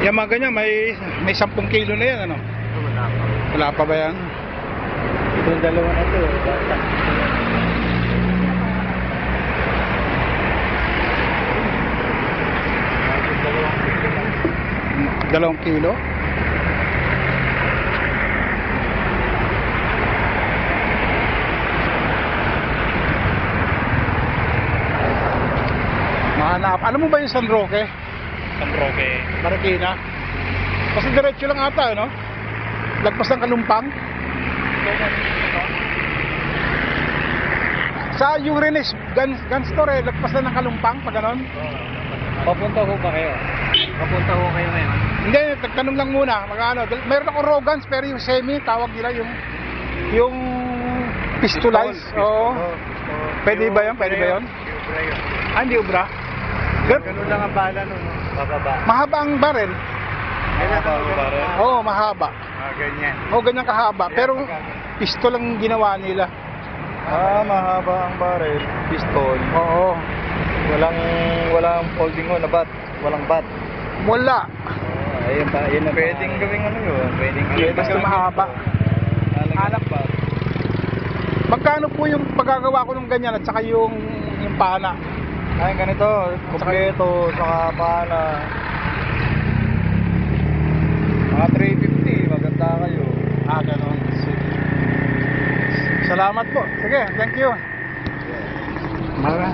Yung mga ganyan, may 10 kilo na yan, ano? Wala pa. Wala pa ba yan? Itong dalawa na to. Bata. 2 kilo? Mahanap. Alam mo ba yung San Roque? San Roque. Marikina? Kasi diretso lang ata, no? Lagpas ng Kalumpang. Sa yung Renes gun store, lagpas na ng Kalumpang, pag ganon. Papunta ho ba kayo? Papunta ho kayo ngayon? Hindi, nagtanong lang muna. Magkano? Meron ako Rogans, pero yung semi, tawag nila yung pistulize. Oo. Pwede ba yun? Pwede ba yun? Ah, hindi ubra. Ganun lang ang bala nun. Bababa. Mahaba ang barel. Mahaba ang barel? Oo, mahaba. Ganyan. Oo, ganyan kahaba. Pero pistol ang ginawa nila. Mahaba ang barel. Pistol. Oo. Walang folding ho na bat. Walang bat. Wala. Ayun pa, yun na. Pwedeng gawing ano yun. Pwedeng Basta mahaba. Hanap pa. Magkano po yung paggagawa ko ng ganyan at saka yung pana? Ay, ganito. Kompleto, saka pana. Mga 350. Maganda kayo. Ah, ganon. Salamat po. Sige, thank you. Mara.